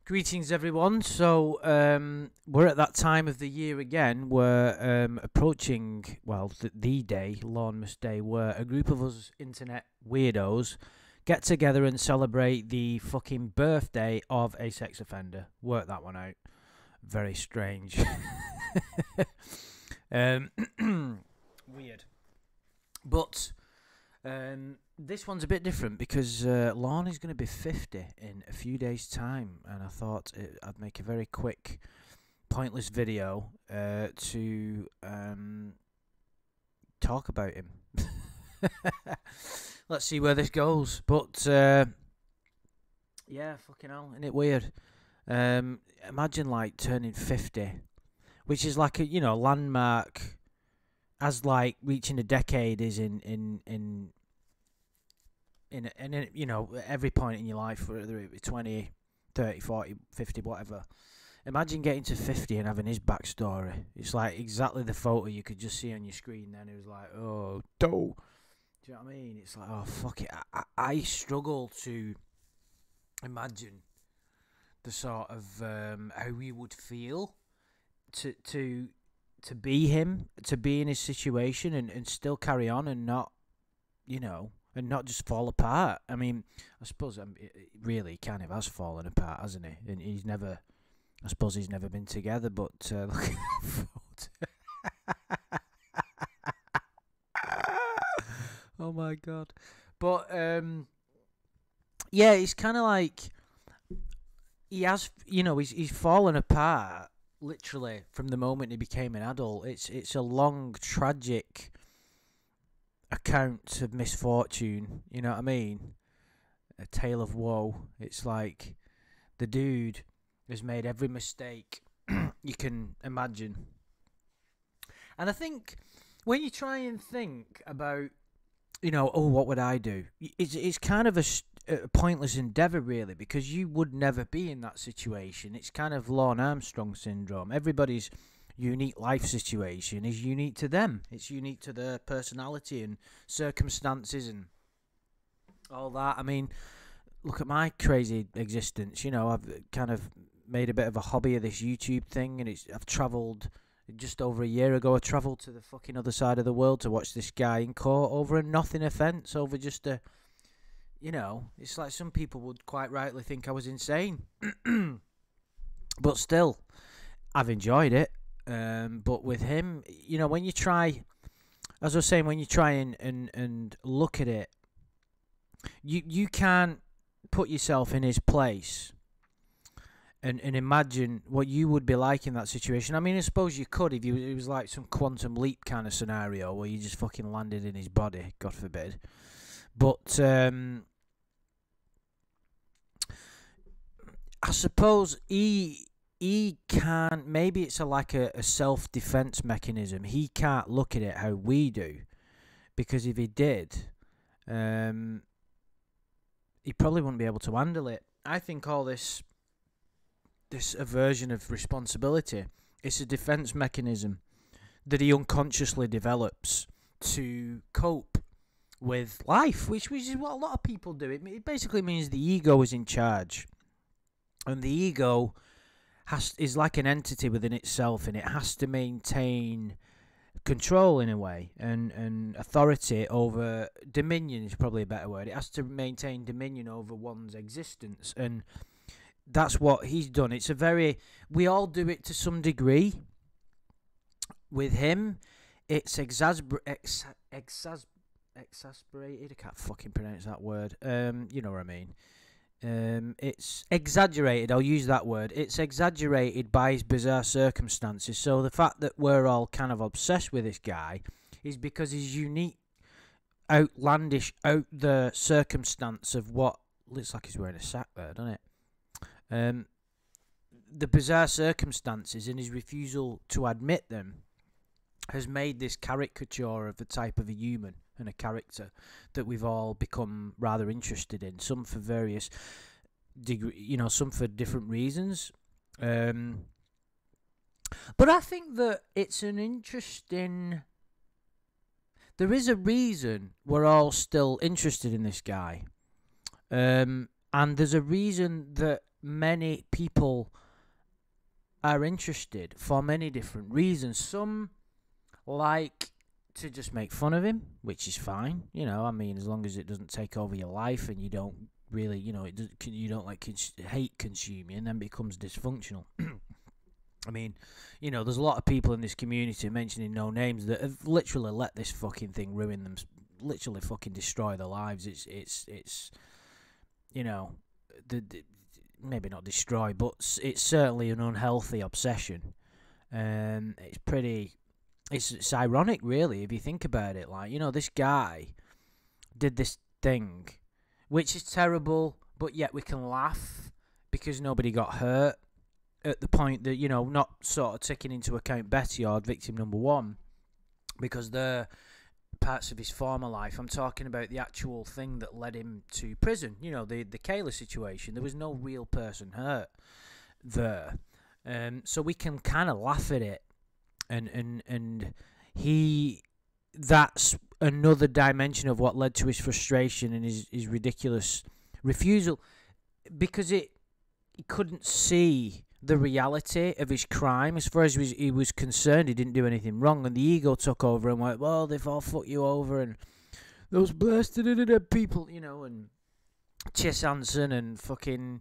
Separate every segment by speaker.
Speaker 1: Greetings, everyone. So, we're at that time of the year again. We're approaching, well, the day, Lawnmas Day, where a group of us internet weirdos get together and celebrate the fucking birthday of a sex offender. Work that one out. Very strange. um, Weird. But this one's a bit different because Lorne is going to be 50 in a few days' time, and I thought I'd make a very quick, pointless video to talk about him. Let's see where this goes. But yeah, fucking hell, isn't it weird? Imagine like turning 50, which is like a landmark, as like reaching a decade is in every point in your life, whether it be 20, 30, 40, 50, whatever. Imagine getting to 50 and having his backstory. It's like exactly the photo you could just see on your screen then. It was like, oh, dough. Do you know what I mean? It's like, oh, fuck it. I struggle to imagine the sort of how we would feel to be him, to be in his situation and still carry on and not, and not just fall apart. I mean, I suppose it really kind of has fallen apart, hasn't he? And he's never been together, but look oh my god. But yeah, it's kind of like he has, he's fallen apart literally from the moment he became an adult. It's a long, tragic account of misfortune, you know what I mean? A tale of woe. It's like the dude has made every mistake you can imagine. And I think when you try and think about, what would I do? It's kind of a pointless endeavour, really, because you would never be in that situation. It's kind of Lorne Armstrong syndrome. Everybody's unique life situation is unique to them. It's unique to their personality and circumstances and all that. I mean, look at my crazy existence. I've kind of made a bit of a hobby of this YouTube thing, and I've travelled just over a year ago. I travelled to the fucking other side of the world to watch this guy in court over a nothing offence, over just a, it's like some people would quite rightly think I was insane. But still, I've enjoyed it. But with him, when you try, as I was saying, when you try and look at it, you can't put yourself in his place and imagine what you would be like in that situation. I mean, I suppose you could if it was like some quantum leap kind of scenario where you just fucking landed in his body, God forbid. But I suppose he can't, maybe it's like a self-defense mechanism. He can't look at it how we do, because if he did, he probably wouldn't be able to handle it. I think all this aversion of responsibility, it's a defense mechanism that he unconsciously develops to cope with life, which is what a lot of people do. It basically means the ego is in charge, and the ego is like an entity within itself, and it has to maintain control in a way, and authority over, dominion is probably a better word. It has to maintain dominion over one's existence, and that's what he's done. We all do it to some degree. With him, it's exasperated. I can't fucking pronounce that word. You know what I mean. It's exaggerated. I'll use that word. It's exaggerated by his bizarre circumstances. So the fact that we're all kind of obsessed with this guy is because his unique, outlandish, out the circumstance of what looks like he's wearing a sack there, doesn't it? The bizarre circumstances and his refusal to admit them has made this caricature of the type of a human and a character that we've all become rather interested in. Some for various some for different reasons. But I think that it's an interesting. There is a reason we're all still interested in this guy, and there's a reason that many people are interested for many different reasons. Some like to just make fun of him, which is fine. I mean, as long as it doesn't take over your life and you don't really, you don't like hate consuming, then it becomes dysfunctional. I mean, there's a lot of people in this community, mentioning no names, that have literally let this fucking thing ruin them, literally fucking destroy their lives. It's maybe not destroy, but it's certainly an unhealthy obsession. It's ironic, really, if you think about it. Like, this guy did this thing, which is terrible, but yet we can laugh because nobody got hurt. At the point that, not sort of taking into account Betty or victim number one, because they're parts of his former life. I'm talking about the actual thing that led him to prison. The Kayla situation. There was no real person hurt there. So we can kind of laugh at it. And that's another dimension of what led to his frustration and his ridiculous refusal, because he couldn't see the reality of his crime. As far as he was concerned, he didn't do anything wrong, and the ego took over and went, well, they've all fucked you over, and those blasted people, and Chess Hansen and fucking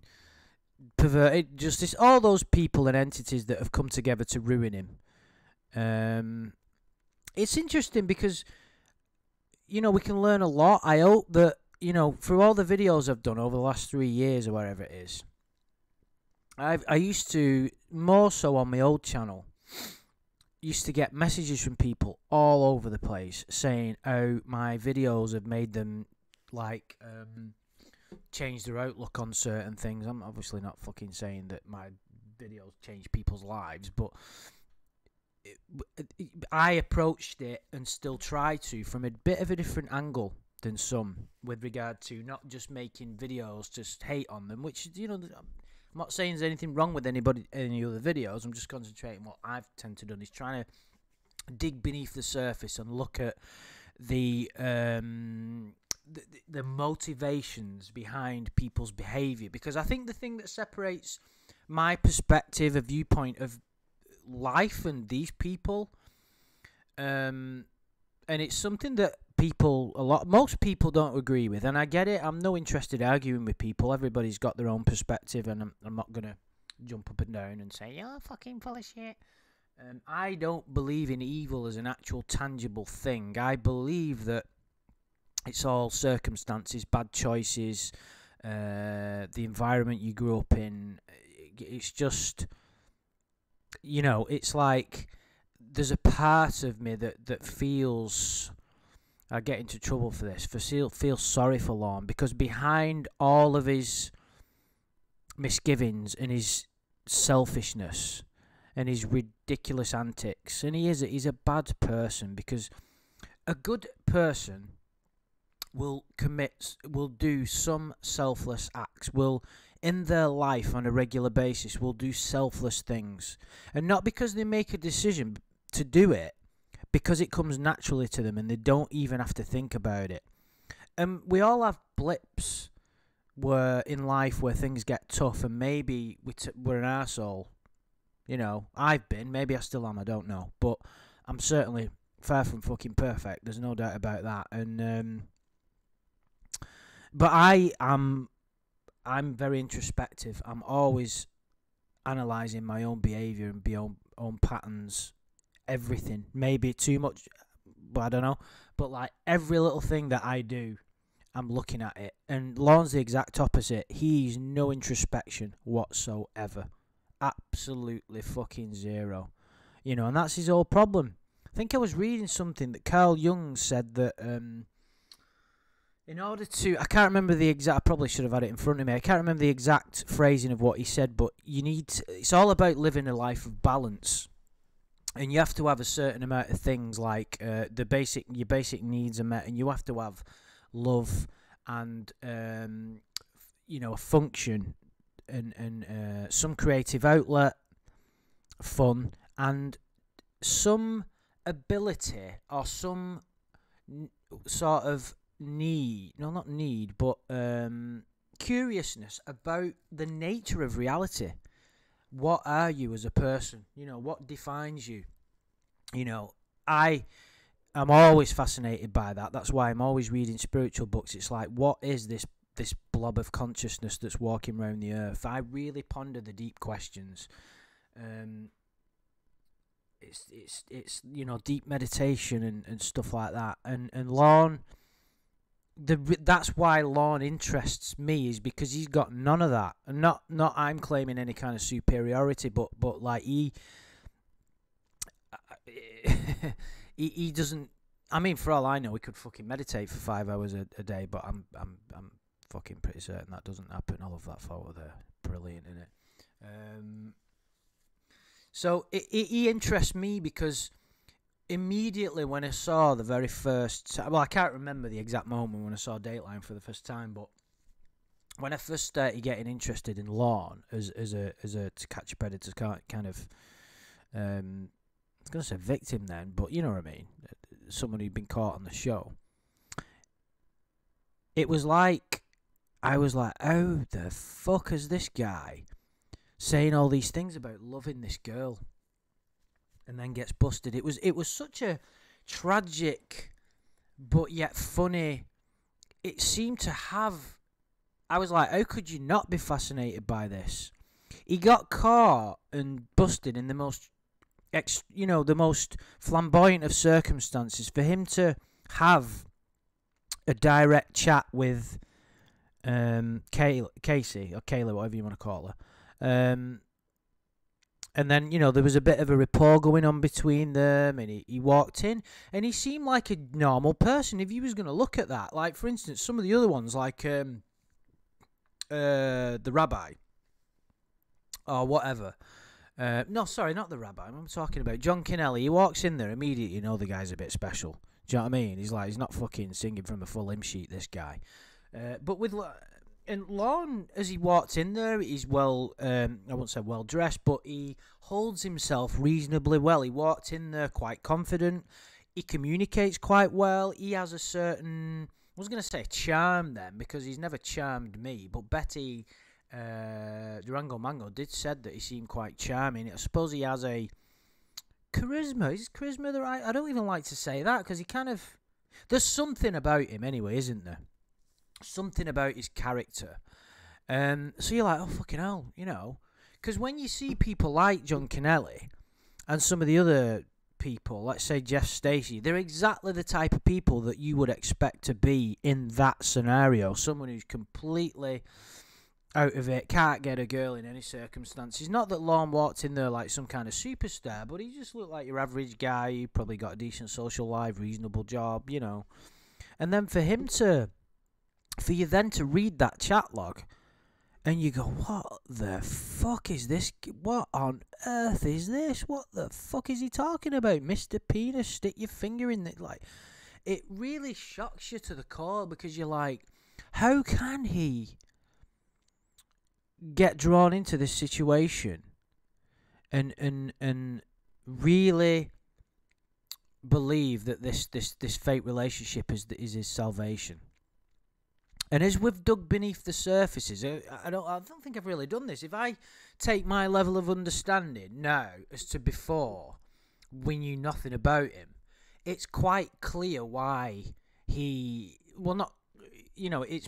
Speaker 1: perverted justice, all those people and entities that have come together to ruin him. It's interesting because, we can learn a lot. I hope that, through all the videos I've done over the last 3 years or whatever it is, I used to, more so on my old channel, used to get messages from people all over the place saying how my videos have made them, like, change their outlook on certain things. I'm obviously not fucking saying that my videos change people's lives, but I approached it, and still try to, from a bit of a different angle than some, with regard to not just making videos just hate on them, which, I'm not saying there's anything wrong with any other videos. I'm just concentrating what I've tend to do is trying to dig beneath the surface and look at the motivations behind people's behaviour, because I think the thing that separates my perspective, a viewpoint of life and these people, and it's something that most people don't agree with, and I get it. I'm no interested in arguing with people. Everybody's got their own perspective, and I'm not gonna jump up and down and say, you're fucking full of shit. I don't believe in evil as an actual tangible thing. I believe that it's all circumstances, bad choices, the environment you grew up in. It's just, it's like there's a part of me that feels, I get into trouble for this, feel sorry for Lorne, because behind all of his misgivings and his selfishness and his ridiculous antics, and he's a bad person, because a good person will do some selfless acts, will in their life on a regular basis will do selfless things, and not because they make a decision to do it, because it comes naturally to them and they don't even have to think about it. We all have blips in life where things get tough, and maybe we're an arsehole. I've been, maybe I still am, I don't know, but I'm certainly far from fucking perfect, there's no doubt about that. And but I'm very introspective. I'm always analysing my own behaviour and my own patterns, everything. Maybe too much, but I don't know. But like every little thing that I do, I'm looking at it. And Lorne's the exact opposite. He's no introspection whatsoever. Absolutely fucking zero. And that's his whole problem. I think I was reading something that Carl Jung said that in order to, I can't remember the exact, I probably should have had it in front of me. I can't remember the exact phrasing of what he said, but it's all about living a life of balance. And you have to have a certain amount of things, like your basic needs are met, and you have to have love and a function and some creative outlet, fun, and some ability or some sort of need. No, not need, but curiousness about the nature of reality. What are you as a person? You know, what defines you? You know, I'm always fascinated by that. That's why I'm always reading spiritual books. It's like, what is this blob of consciousness that's walking around the earth? I really ponder the deep questions. It's you know, deep meditation and stuff like that. And Lorne, that's why Lorne interests me, is because he's got none of that. And not I'm claiming any kind of superiority, but like he doesn't. I mean, for all I know, he could fucking meditate for 5 hours a day, but I'm fucking pretty certain that doesn't happen. I love that photo there, brilliant, isn't it? So he interests me because immediately when I saw the very first, well, I can't remember the exact moment when I saw Dateline for the first time, but when I first started getting interested in Lorne as a To Catch a Predator kind of, I was gonna say victim then, but you know what I mean, someone who'd been caught on the show. It was like, I was like, how the fuck is this guy saying all these things about loving this girl, and then gets busted? It was such a tragic, but yet funny. It seemed to have. I was like, how could you not be fascinated by this? He got caught and busted in the most, the most flamboyant of circumstances. For him to have a direct chat with Casey or Kayla, whatever you want to call her. And then, you know, there was a bit of a rapport going on between them, and he walked in, and he seemed like a normal person if you was going to look at that. Like, for instance, some of the other ones, like the rabbi, or whatever. No, sorry, not the rabbi. I'm talking about John Kennelly. He walks in there immediately, you know the guy's a bit special. Do you know what I mean? He's not fucking singing from a full hymn sheet, this guy. But with... And Lorne, as he walked in there, he's I won't say well dressed, but he holds himself reasonably well. He walked in there quite confident. He communicates quite well. He has a certain, I was going to say charm then, because he's never charmed me. But Betty Durango Mango did said that he seemed quite charming. I suppose he has a charisma. Is charisma the right? I don't even like to say that, because he kind of, there's something about him anyway, isn't there? Something about his character. So you're like, oh, fucking hell, you know. Because when you see people like John Kennelly and some of the other people, let's say Jeff Stacey, they're exactly the type of people that you would expect to be in that scenario. Someone who's completely out of it, can't get a girl in any circumstances. Not that Lorne walked in there like some kind of superstar, but he just looked like your average guy. He probably got a decent social life, reasonable job, you know. And then for you then to read that chat log, and you go, what the fuck is this? What on earth is this? What the fuck is he talking about? Mr. Penis, stick your finger in it. Like, it really shocks you to the core, because you're like, how can he get drawn into this situation and really believe that this fake relationship is his salvation? And as we've dug beneath the surfaces, I don't think I've really done this. If I take my level of understanding now as to before we knew nothing about him, it's quite clear why it's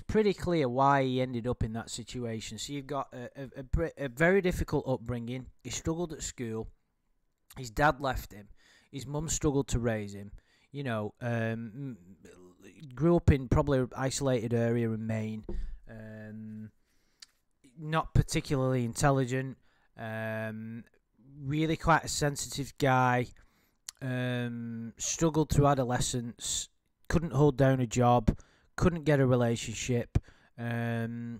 Speaker 1: pretty clear why he ended up in that situation. So you've got a very difficult upbringing. He struggled at school. His dad left him. His mum struggled to raise him. You know, grew up in probably an isolated area in Maine. Not particularly intelligent. Really quite a sensitive guy. Struggled through adolescence. Couldn't hold down a job. Couldn't get a relationship. You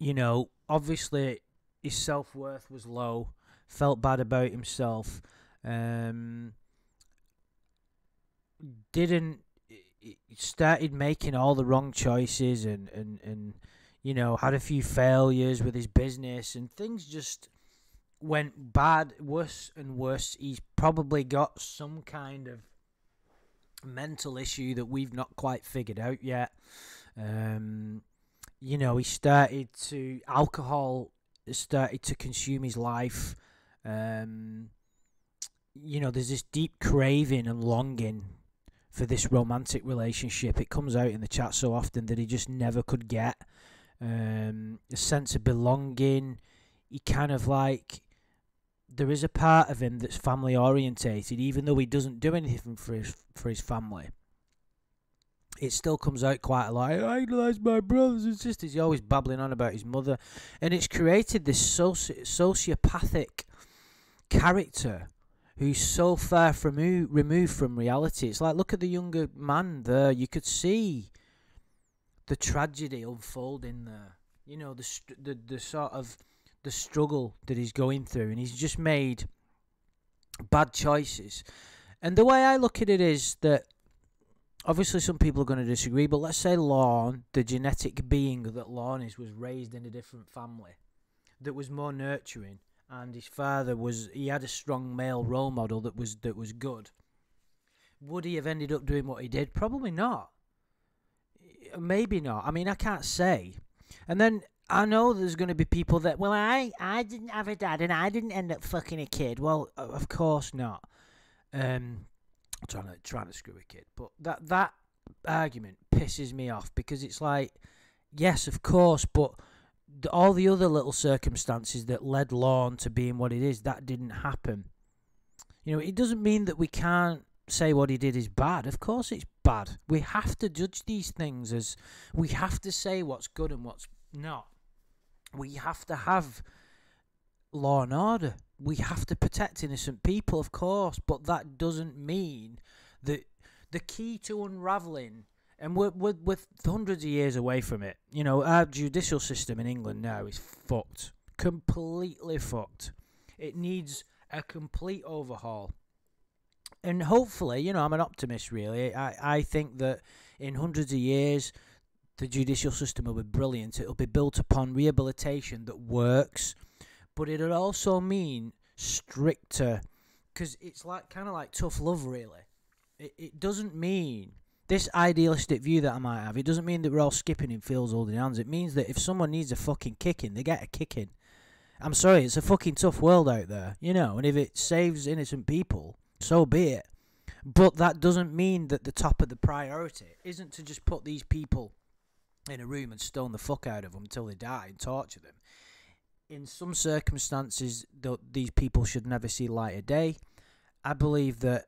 Speaker 1: know, obviously his self-worth was low. Felt bad about himself. Started making all the wrong choices and you know, had a few failures with his business, and things just went bad, worse and worse. He's probably got some kind of mental issue that we've not quite figured out yet. he started to alcohol started to consume his life. Um, there's this deep craving and longing for this romantic relationship. It comes out in the chat so often that he just never could get. A sense of belonging. He kind of like, there is a part of him that's family orientated, even though he doesn't do anything for his family. It still comes out quite a lot. I idolise my brothers and sisters. He's always babbling on about his mother, and it's created this sociopathic character who's so far from removed from reality. It's like, look at the younger man there. You could see the tragedy unfolding there. The sort of the struggle that he's going through, and he's just made bad choices. And the way I look at it is that, obviously some people are going to disagree, but let's say Lorne, the genetic being that Lorne is, was raised in a different family that was more nurturing, and his father he had a strong male role model that was good. Would he have ended up doing what he did? Probably not. Maybe not. I mean, I can't say. And then I know there's going to be people that, well, I didn't have a dad and I didn't end up fucking a kid. Well, of course not. I'm trying to screw a kid, but that argument pisses me off, because it's like, yes, of course, but all the other little circumstances that led Lorne to being what it is, that didn't happen. It doesn't mean that we can't say what he did is bad. Of course it's bad. We have to judge these things as, we have to say what's good and what's not. We have to have law and order. We have to protect innocent people, of course, but that doesn't mean that the key to unravelling, and we're hundreds of years away from it. Our judicial system in England now is fucked. Completely fucked. It needs a complete overhaul. And hopefully, I'm an optimist, really. I think that in hundreds of years, the judicial system will be brilliant. It'll be built upon rehabilitation that works, but it'll also mean stricter, because it's kind of like tough love, really. It doesn't mean, this idealistic view that I might have, it doesn't mean that we're all skipping in fields holding hands. It means that if someone needs a fucking kicking, they get a kicking. I'm sorry, it's a fucking tough world out there, and if it saves innocent people, so be it. But that doesn't mean that the top of the priority isn't to just put these people in a room and stone the fuck out of them until they die and torture them. In some circumstances, these people should never see light of day. I believe that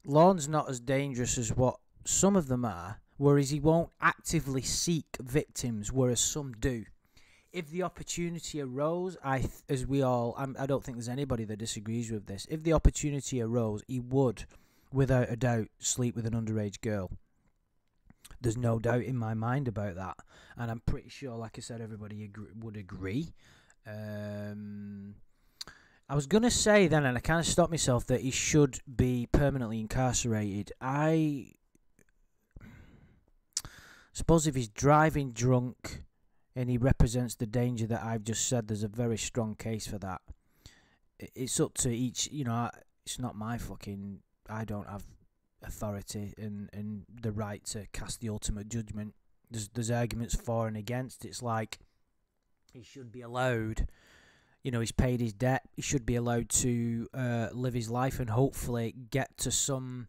Speaker 1: Lorne's not as dangerous as what some of them are, whereas he won't actively seek victims, whereas some do. If the opportunity arose, I don't think there's anybody that disagrees with this. If the opportunity arose, he would, without a doubt, sleep with an underage girl. There's no doubt in my mind about that. And I'm pretty sure, like I said, everybody would agree. I was going to say then, and I kind of stopped myself, that he should be permanently incarcerated. I suppose if he's driving drunk and he represents the danger that I've just said, there's a very strong case for that. It's up to each, it's not my fucking, I don't have authority and the right to cast the ultimate judgment. There's arguments for and against. It's like, he should be allowed, he's paid his debt, he should be allowed to live his life and hopefully get to some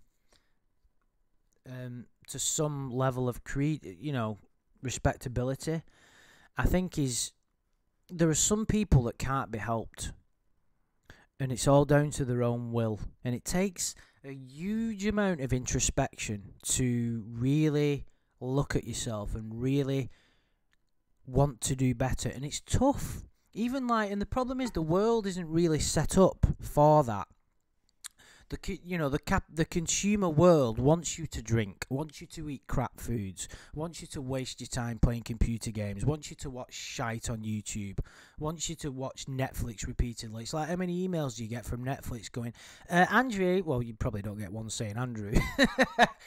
Speaker 1: level of respectability. I think there are some people that can't be helped, and it's all down to their own will, and it takes a huge amount of introspection to really look at yourself and really want to do better, and it's tough. And the problem is the world isn't really set up for that. The consumer world wants you to drink, wants you to eat crap foods, wants you to waste your time playing computer games, wants you to watch shite on YouTube, wants you to watch Netflix repeatedly. It's like, how many emails do you get from Netflix going, Andrew, well, you probably don't get one saying Andrew,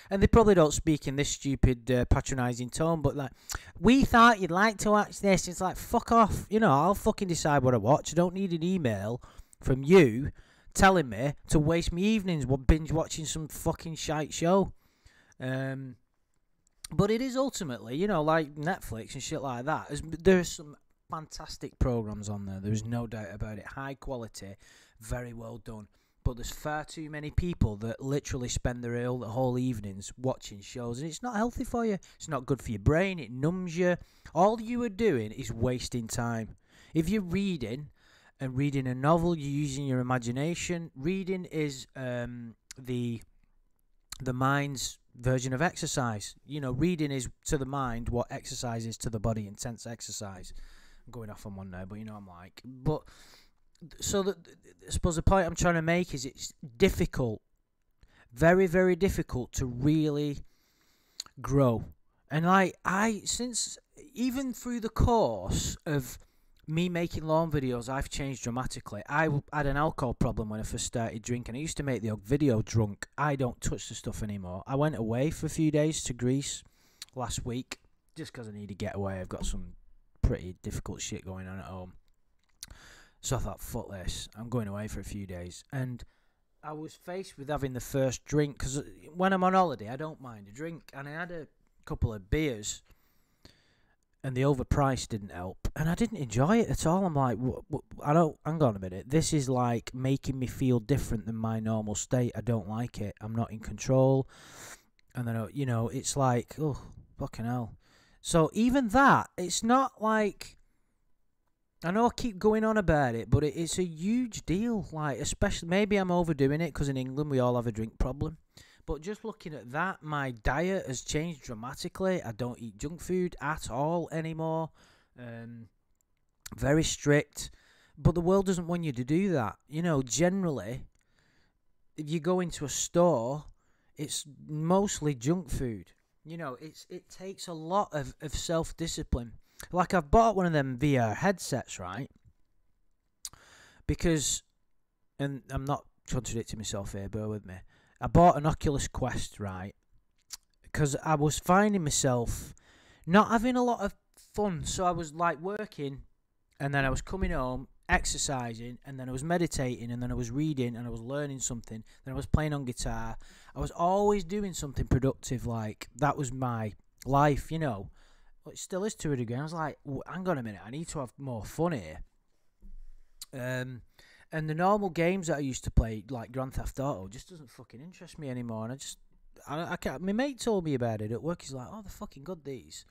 Speaker 1: and they probably don't speak in this stupid patronising tone, but like, we thought you'd like to watch this. It's like, fuck off, I'll fucking decide what I watch. I don't need an email from you telling me to waste my evenings binge watching some fucking shite show. But it is ultimately, you know, like Netflix and shit like that. There's some fantastic programs on there. There's no doubt about it. High quality, very well done. But there's far too many people that literally spend their whole evenings watching shows, and it's not healthy for you. It's not good for your brain. It numbs you. All you are doing is wasting time. If you're reading and reading a novel, you're using your imagination. Reading is the mind's version of exercise. You know, reading is to the mind what exercise is to the body, intense exercise. I'm going off on one now, but you know I'm like. But so I suppose the point I'm trying to make is it's difficult, very, very difficult to really grow. And since even through the course of me making lawn videos, I've changed dramatically. I had an alcohol problem when I first started drinking. I used to make the video drunk. I don't touch the stuff anymore. I went away for a few days to Greece last week just because I need to get away. I've got some pretty difficult shit going on at home. So I thought, fuck this. I'm going away for a few days. And I was faced with having the first drink because when I'm on holiday, I don't mind a drink. And I had a couple of beers. And the overpriced didn't help, and I didn't enjoy it at all. I'm like, hang on a minute. This is like making me feel different than my normal state. I don't like it. I'm not in control. And then, you know, it's like, oh, fucking hell. So even that, it's not like, I know I keep going on about it, but it's a huge deal. Like, especially, maybe I'm overdoing it because in England we all have a drink problem. But just looking at that, my diet has changed dramatically. I don't eat junk food at all anymore. Very strict. But the world doesn't want you to do that. You know, generally, if you go into a store, it's mostly junk food. You know, it takes a lot of self-discipline. Like, I've bought one of them VR headsets, right? Because, and I'm not contradicting myself here, bear with me. I bought an Oculus Quest, right? Because I was finding myself not having a lot of fun. So I was like working, and then I was coming home, exercising, and then I was meditating, and then I was reading, and I was learning something. Then I was playing on guitar. I was always doing something productive. Like, that was my life, you know. It still is to a degree. I was like, hang on a minute, I need to have more fun here. And the normal games that I used to play, like Grand Theft Auto, just doesn't fucking interest me anymore. And I can't. My mate told me about it at work. He's like, "Oh, they're fucking good, these."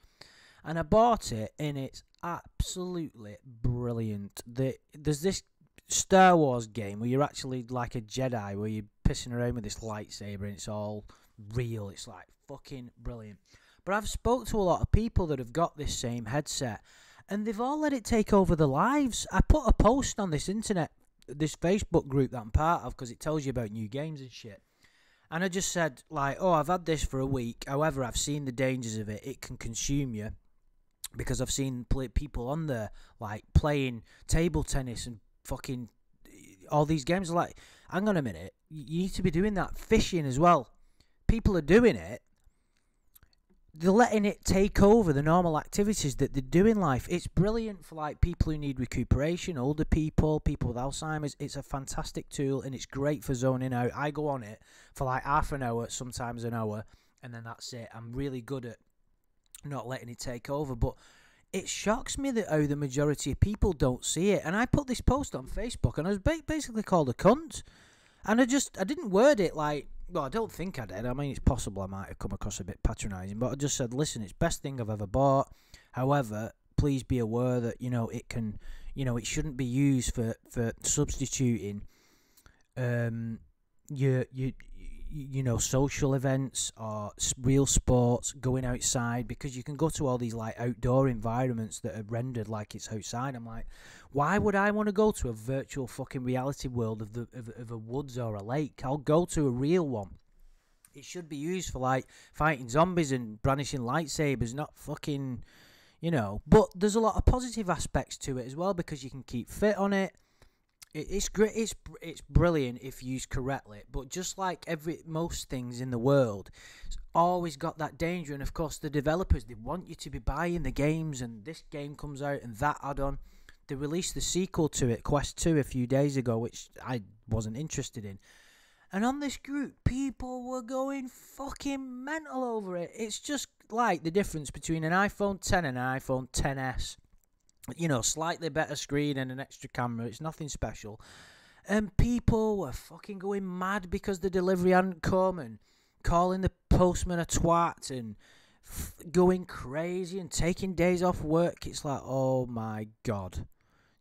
Speaker 1: And I bought it, and it's absolutely brilliant. There's this Star Wars game where you're actually like a Jedi, where you're pissing around with this lightsaber, and it's all real. It's like fucking brilliant. But I've spoke to a lot of people that have got this same headset, and they've all let it take over their lives. I put a post on this Facebook group that I'm part of, because it tells you about new games and shit. And I just said, like, oh, I've had this for a week. However, I've seen the dangers of it. It can consume you. Because I've seen people on there, like, playing table tennis and fucking all these games. Like, hang on a minute. You need to be doing that. Fishing as well. People are doing it. They're letting it take over the normal activities that they do in life. It's brilliant for, like, people who need recuperation, older people, people with Alzheimer's. It's a fantastic tool, and it's great for zoning out. I go on it for like half an hour, sometimes an hour, and then that's it. I'm really good at not letting it take over, but it shocks me that how the majority of people don't see it. And I put this post on Facebook, and I was basically called a cunt. And I didn't word it like, well, I don't think I did. I mean, it's possible I might have come across a bit patronising, but I just said, listen, it's the best thing I've ever bought. However, please be aware that, you know, it can, you know, it shouldn't be used for substituting you know, social events or real sports, going outside, because you can go to all these like outdoor environments that are rendered like it's outside. I'm like, why would I want to go to a virtual fucking reality world of a woods or a lake? I'll go to a real one. It should be used for like fighting zombies and brandishing lightsabers, not fucking, you know. But there's a lot of positive aspects to it as well, because you can keep fit on it. It's great. It's brilliant if used correctly. But just like most things in the world, it's always got that danger. And of course, the developers, they want you to be buying the games, and this game comes out and that add-on. They released the sequel to it, Quest 2, a few days ago, which I wasn't interested in. And on this group, people were going fucking mental over it. It's just like the difference between an iPhone 10 and an iPhone 10s. You know, slightly better screen and an extra camera. It's nothing special. And people were fucking going mad because the delivery hadn't come, and calling the postman a twat, and going crazy and taking days off work. It's like, oh my God.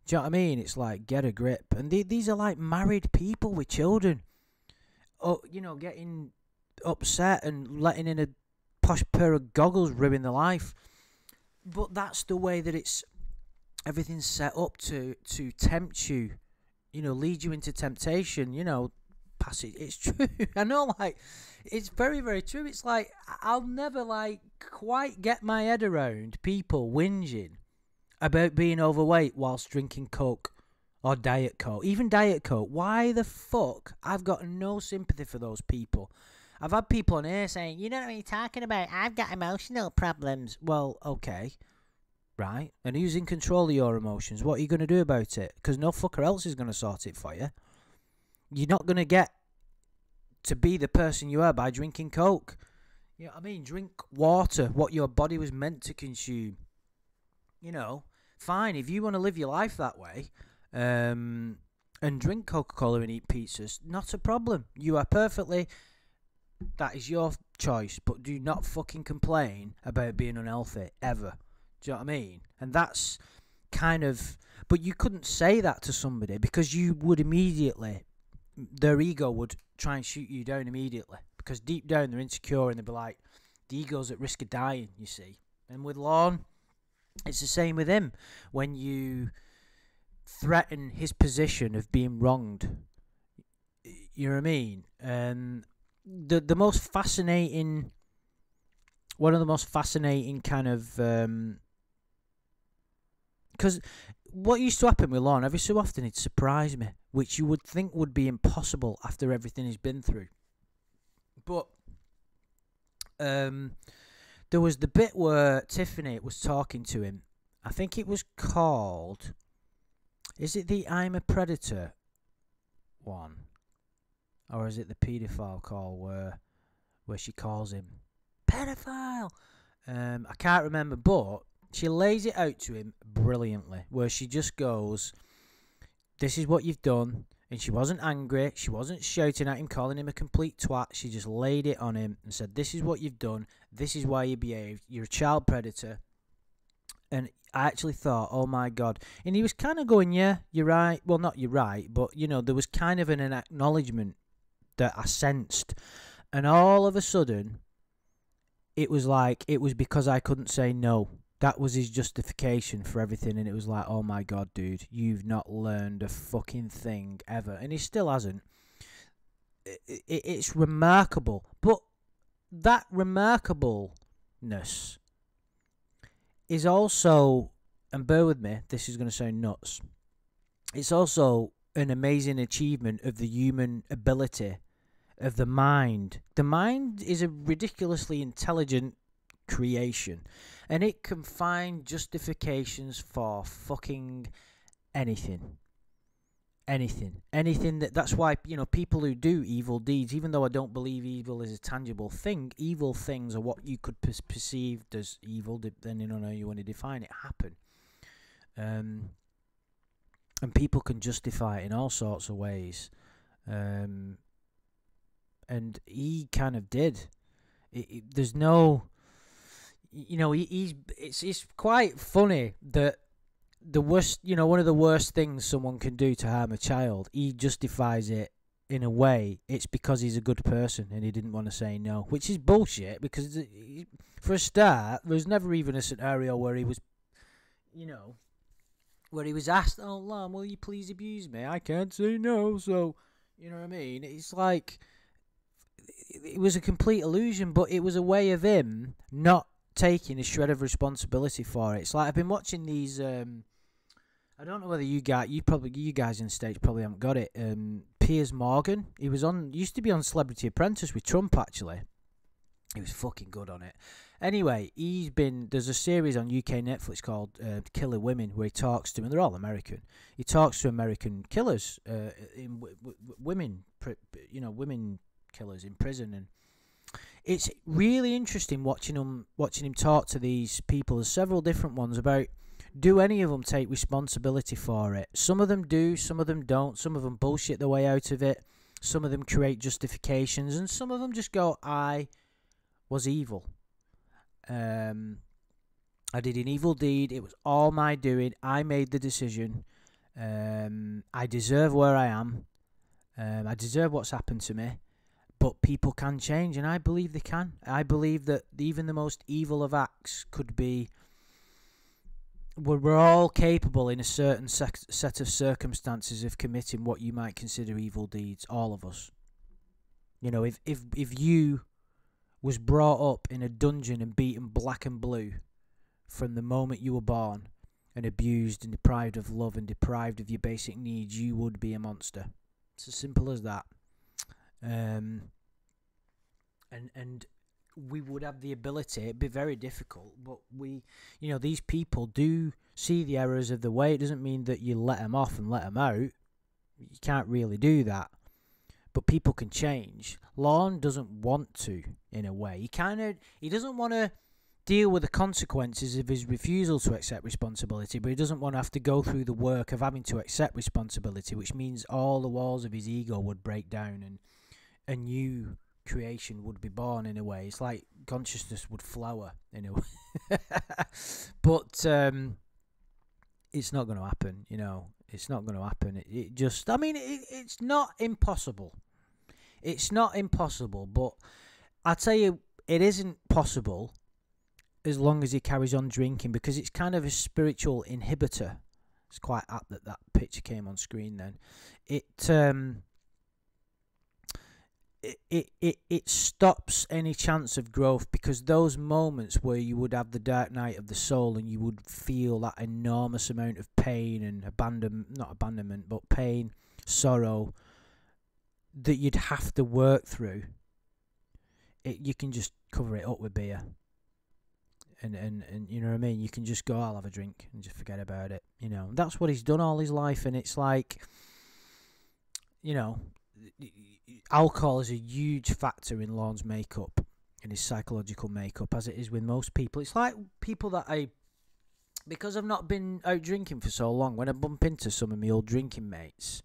Speaker 1: Do you know what I mean? It's like, get a grip. And these are like married people with children. Oh, you know, getting upset and letting in a posh pair of goggles ruin their life. But that's the way that everything's set up to tempt you, you know, lead you into temptation, you know, pass it. It's true. I know, like, it's very, very true. It's like, I'll never, like, quite get my head around people whinging about being overweight whilst drinking Coke. Or Diet Coke. Even Diet Coke. Why the fuck? I've got no sympathy for those people. I've had people on here saying, you know what you're talking about? I've got emotional problems. Well, okay. Right? And who's in control of your emotions? What are you going to do about it? Because no fucker else is going to sort it for you. You're not going to get to be the person you are by drinking Coke. You know what I mean? Drink water, what your body was meant to consume. You know, fine. If you want to live your life that way, and drink Coca-Cola and eat pizzas, not a problem. You are perfectly, that is your choice, but do not fucking complain about being unhealthy, ever. Do you know what I mean? And that's kind of, but you couldn't say that to somebody because you would immediately, their ego would try and shoot you down immediately, because deep down they're insecure and they'd be like, the ego's at risk of dying, you see. And with Lorne, it's the same with him. When you threaten his position of being wronged, you know what I mean? The most fascinating, one of the most fascinating kind of, because what used to happen with Lorne, every so often he'd surprise me, which you would think would be impossible after everything he's been through. But there was the bit where Tiffany was talking to him. I think it was called, is it the I'm a Predator one? Or is it the paedophile call where she calls him pedophile? I can't remember, but she lays it out to him brilliantly, where she just goes, this is what you've done. And she wasn't angry, she wasn't shouting at him, calling him a complete twat. She just laid it on him and said, this is what you've done, this is why you behaved, you're a child predator. And I actually thought, oh my God. And he was kind of going, yeah, you're right. Well, not you're right, but, you know, there was kind of an acknowledgement that I sensed. And all of a sudden, it was like, it was because I couldn't say no. That was his justification for everything. And it was like, oh my God, dude, you've not learned a fucking thing ever. And he still hasn't. It's remarkable. But that remarkableness is also, and bear with me, this is going to sound nuts, it's also an amazing achievement of the human ability of the mind. The mind is a ridiculously intelligent creation, and it can find justifications for fucking anything. Anything that's why, you know, people who do evil deeds, even though I don't believe evil is a tangible thing, evil things are what you could perceive as evil, depending on how you want to define it, happen. And people can justify it in all sorts of ways. And he kind of did. There's no, you know, it's quite funny that the worst, you know, one of the worst things someone can do to harm a child, he justifies it in a way. It's because he's a good person and he didn't want to say no, which is bullshit, because for a start, there's never even a scenario where he was, you know, where he was asked, oh, Lorne, will you please abuse me? I can't say no, so, you know what I mean? It's like, it was a complete illusion, but it was a way of him not taking a shred of responsibility for it. It's like, I've been watching these, I don't know whether you guys in the States probably haven't got it. Piers Morgan, used to be on Celebrity Apprentice with Trump, actually. He was fucking good on it. Anyway, there's a series on UK Netflix called Killer Women, where he talks to, and they're all American. He talks to American killers, women, women killers in prison, and it's really interesting watching him talk to these people. There's several different ones about, do any of them take responsibility for it? Some of them do, some of them don't. Some of them bullshit their way out of it. Some of them create justifications, and some of them just go, I was evil. I did an evil deed. It was all my doing. I made the decision. I deserve where I am. I deserve what's happened to me. But people can change, and I believe they can. I believe that even the most evil of acts could be... We're all capable in a certain set of circumstances of committing what you might consider evil deeds. All of us. You know, if you was brought up in a dungeon and beaten black and blue from the moment you were born, and abused and deprived of love and deprived of your basic needs, you would be a monster. It's as simple as that. And we would have the ability. It'd be very difficult, but these people do see the errors of the way. It doesn't mean that you let them off and let them out. You can't really do that. But people can change. Lorne doesn't want to, in a way. He doesn't want to deal with the consequences of his refusal to accept responsibility, but he doesn't want to have to go through the work of having to accept responsibility, which means all the walls of his ego would break down and a new creation would be born, in a way. It's like consciousness would flower, in a way. But it's not going to happen, It's not going to happen. It's not impossible. It's not impossible, but I tell you, it isn't possible as long as he carries on drinking, because it's kind of a spiritual inhibitor. It's quite apt that picture came on screen then. It stops any chance of growth, because those moments where you would have the dark night of the soul and you would feel that enormous amount of pain and pain, sorrow that you'd have to work through, you can just cover it up with beer. And you know what I mean? You can just go, I'll have a drink and just forget about it. That's what he's done all his life, and it's like, alcohol is a huge factor in Lorne's makeup, in his psychological makeup, as it is with most people. It's like people that because I've not been out drinking for so long, when I bump into some of my old drinking mates,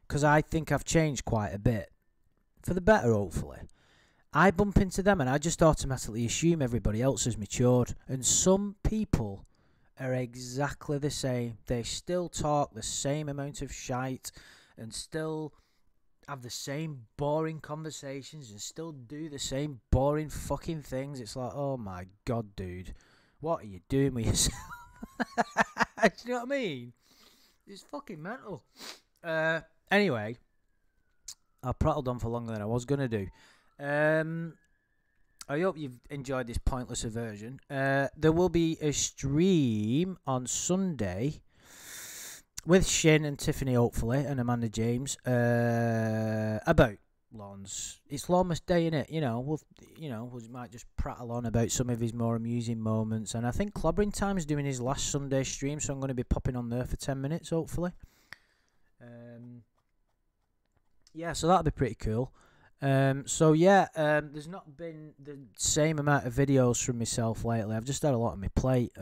Speaker 1: because I think I've changed quite a bit, for the better hopefully, I bump into them and I just automatically assume everybody else has matured. And some people are exactly the same. They still talk the same amount of shite and still have the same boring conversations and still do the same boring fucking things. It's like, oh my god, dude, what are you doing with yourself? Do you know what I mean? It's fucking mental. Anyway, I prattled on for longer than I was going to do. I hope you've enjoyed this pointless aversion. There will be a stream on Sunday with Shin and Tiffany, hopefully, and Amanda James, about Lorne's. It's Lorne's Day, innit? We might just prattle on about some of his more amusing moments. And I think Clobbering Time's doing his last Sunday stream, so I'm going to be popping on there for 10 minutes, hopefully. Yeah, so that'll be pretty cool. There's not been the same amount of videos from myself lately. I've just had a lot on my plate.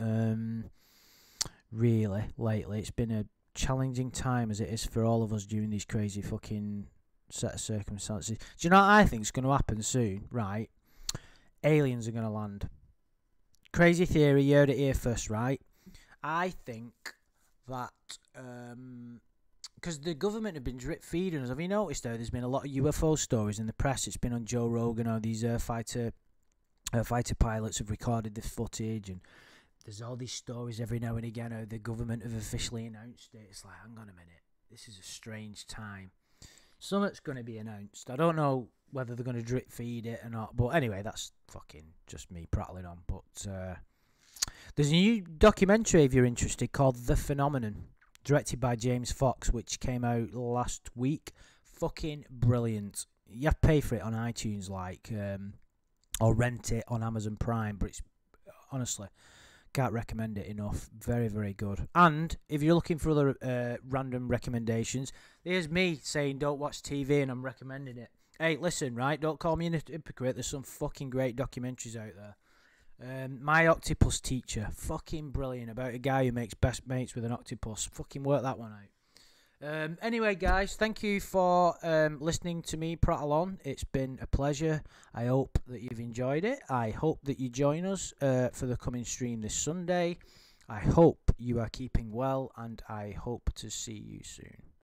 Speaker 1: Really, lately. It's been a challenging time, as it is for all of us during these crazy fucking set of circumstances. Do you know what I think is going to happen soon? Right? Aliens are going to land. Crazy theory, you heard it here first, right? I think that... because the government have been drip feeding us. Have you noticed how there's been a lot of UFO stories in the press? It's been on Joe Rogan, how these fighter pilots have recorded this footage, and there's all these stories every now and again how the government have officially announced it. It's like, hang on a minute, this is a strange time. Something's going to be announced. I don't know whether they're going to drip feed it or not, but anyway, that's fucking just me prattling on. But there's a new documentary, if you're interested, called The Phenomenon, directed by James Fox, which came out last week. Fucking brilliant. You have to pay for it on iTunes, like. or rent it on Amazon Prime. But it's honestly, can't recommend it enough. Very, very good. And if you're looking for other random recommendations, here's me saying don't watch TV and I'm recommending it. Hey, listen, right? Don't call me a hypocrite. There's some fucking great documentaries out there. My Octopus Teacher, fucking brilliant, about a guy who makes best mates with an octopus. Fucking work that one out. Anyway, guys, thank you for listening to me prattle on. It's been a pleasure. I hope that you've enjoyed it. I hope that you join us for the coming stream this Sunday. I hope you are keeping well, and I hope to see you soon.